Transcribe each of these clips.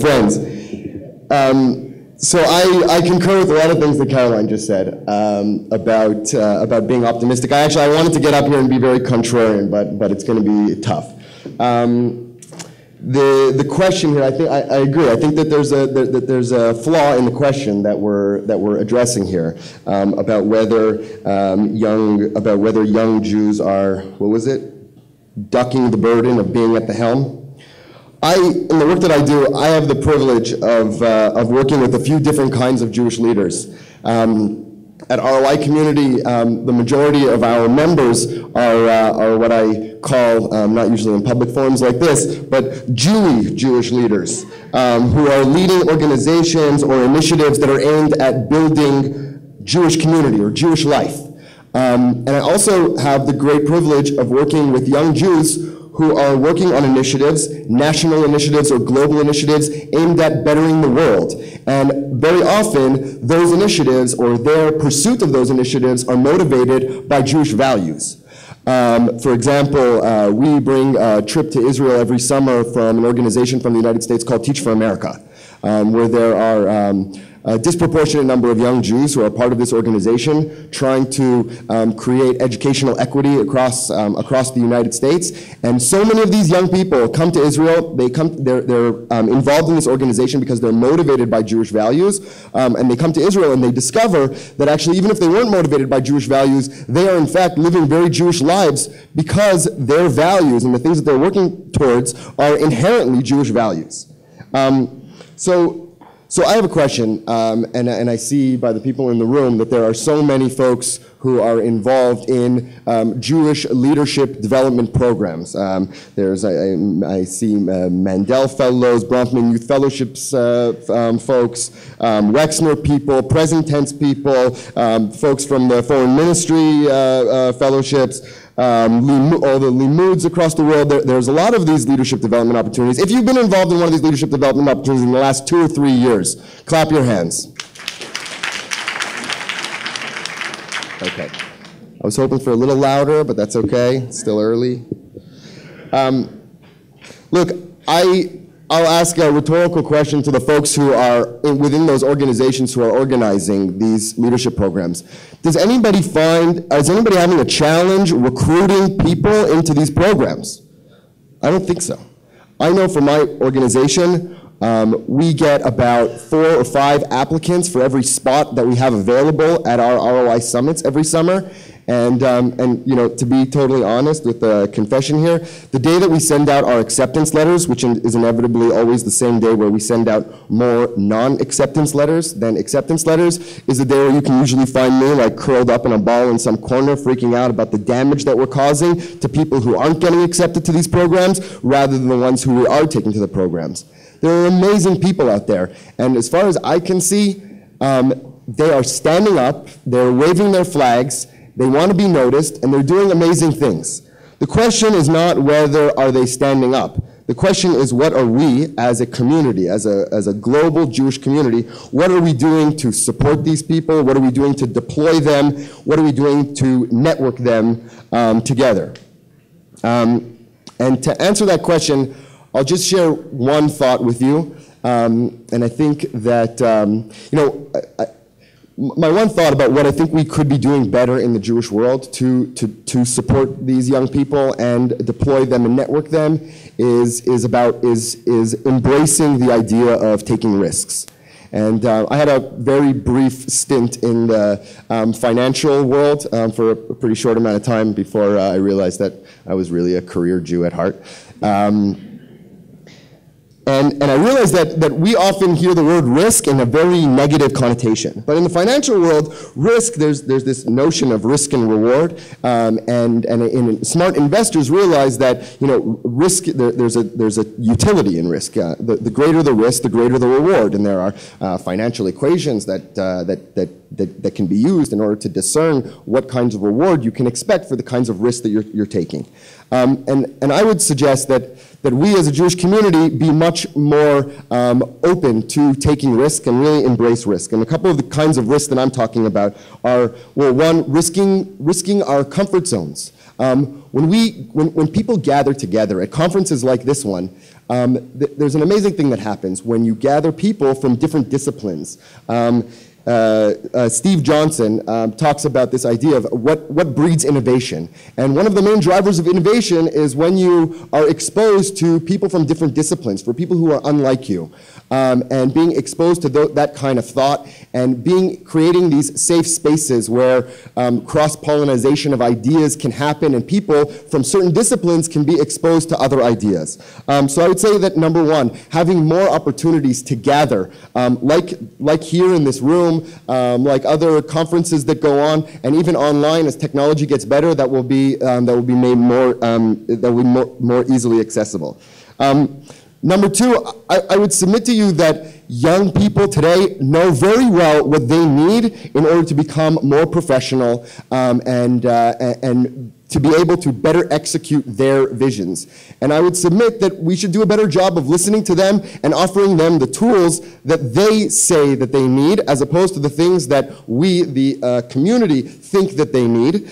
friends. So I concur with a lot of things that Caroline just said about being optimistic. I wanted to get up here and be very contrarian, but it's going to be tough. The question here, I agree. I think that there's a flaw in the question that we're addressing here about whether young Jews are, what was it, ducking the burden of being at the helm. In the work that I do, I have the privilege of working with a few different kinds of Jewish leaders. At ROI Community, the majority of our members are what I call, not usually in public forums like this, but Jewish leaders who are leading organizations or initiatives that are aimed at building Jewish community or Jewish life. And I also have the great privilege of working with young Jews who are working on initiatives, national initiatives or global initiatives aimed at bettering the world. And very often, those initiatives or their pursuit of those initiatives are motivated by Jewish values. For example, we bring a trip to Israel every summer from an organization from the United States called Teach for America, where there are a disproportionate number of young Jews who are part of this organization trying to create educational equity across the United States. And so many of these young people come to Israel. They're involved in this organization because they're motivated by Jewish values. And they come to Israel and they discover that actually even if they weren't motivated by Jewish values, they are in fact living very Jewish lives because their values and the things that they're working towards are inherently Jewish values. So I have a question, and I see by the people in the room that there are so many folks who are involved in Jewish leadership development programs. I see Mandel Fellows, Bronfman Youth Fellowships folks, Wexner people, present tense people, folks from the Foreign Ministry Fellowships, all the limuds across the world. There's a lot of these leadership development opportunities. If you've been involved in one of these leadership development opportunities in the last 2 or 3 years, clap your hands. Okay. I was hoping for a little louder, but that's okay. It's still early. Look, I'll ask a rhetorical question to the folks who are within those organizations who are organizing these leadership programs. Is anybody having a challenge recruiting people into these programs? I don't think so. I know for my organization, we get about 4 or 5 applicants for every spot that we have available at our ROI summits every summer. And you know, to be totally honest with the confession here, the day that we send out our acceptance letters, which is inevitably always the same day where we send out more non-acceptance letters than acceptance letters, is the day where you can usually find me like curled up in a ball in some corner freaking out about the damage that we're causing to people who aren't getting accepted to these programs rather than the ones who we are taking to the programs. There are amazing people out there, and as far as I can see, they are standing up, they're waving their flags, they want to be noticed, and they're doing amazing things. The question is not whether are they standing up. The question is what are we as a community, as a global Jewish community, what are we doing to support these people? What are we doing to deploy them? What are we doing to network them together? And to answer that question, I'll just share one thought with you. And I think that, you know, my one thought about what I think we could be doing better in the Jewish world to support these young people and deploy them and network them is embracing the idea of taking risks. And I had a very brief stint in the financial world for a pretty short amount of time before I realized that I was really a career Jew at heart. And I realize that we often hear the word risk in a very negative connotation. But in the financial world, risk, there's this notion of risk and reward. And smart investors realize that, you know, risk, there's a utility in risk. The greater the risk, the greater the reward. And there are financial equations that can be used in order to discern what kinds of reward you can expect for the kinds of risk that you're taking. And I would suggest that we as a Jewish community be much more open to taking risk and really embrace risk. And a couple of the kinds of risks that I'm talking about are, well, one, risking our comfort zones. When people gather together at conferences like this one, there's an amazing thing that happens when you gather people from different disciplines. Steve Johnson talks about this idea of what breeds innovation. And one of the main drivers of innovation is when you are exposed to people from different disciplines, for people who are unlike you. And being exposed to that kind of thought and creating these safe spaces where cross-pollination of ideas can happen and people from certain disciplines can be exposed to other ideas. So I would say that number one, having more opportunities to gather, like here in this room, like other conferences that go on, and even online as technology gets better, that will be made more easily accessible. Number two, I would submit to you that young people today know very well what they need in order to become more professional and to be able to better execute their visions. And I would submit that we should do a better job of listening to them and offering them the tools that they say that they need, as opposed to the things that we, the community, think that they need.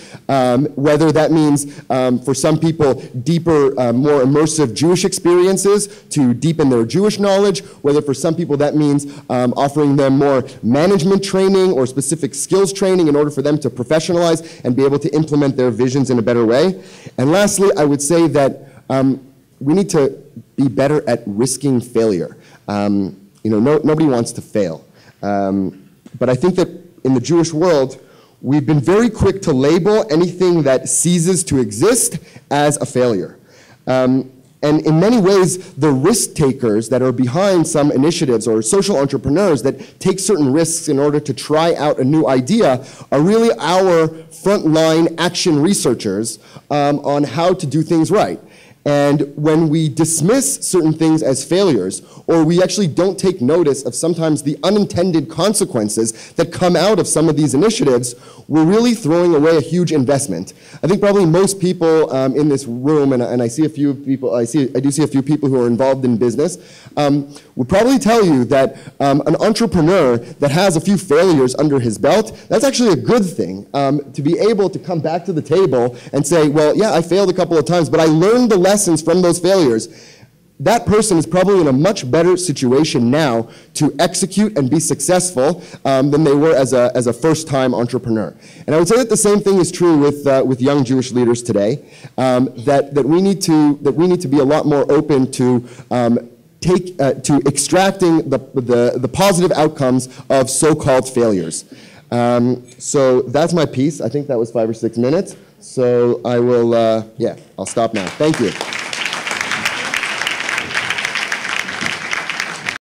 Whether that means, for some people, deeper, more immersive Jewish experiences to deepen their Jewish knowledge, whether for some people that means offering them more management training or specific skills training in order for them to professionalize and be able to implement their visions in a better way. And lastly, I would say that we need to be better at risking failure. Nobody wants to fail. But I think that in the Jewish world, we've been very quick to label anything that ceases to exist as a failure. And in many ways, the risk takers that are behind some initiatives or social entrepreneurs that take certain risks in order to try out a new idea are really our frontline action researchers on how to do things right. And when we dismiss certain things as failures, or we actually don't take notice of sometimes the unintended consequences that come out of some of these initiatives, we're really throwing away a huge investment. I think probably most people in this room, and I see a few people, I do see a few people who are involved in business, would probably tell you that an entrepreneur that has a few failures under his belt, that's actually a good thing, to be able to come back to the table and say, well, yeah, I failed a couple of times, but I learned the lessons from those failures. That person is probably in a much better situation now to execute and be successful than they were as a first-time entrepreneur. And I would say that the same thing is true with young Jewish leaders today. That we need to be a lot more open to extracting the positive outcomes of so-called failures. So that's my piece. I think that was 5 or 6 minutes. So I will, I'll stop now. Thank you.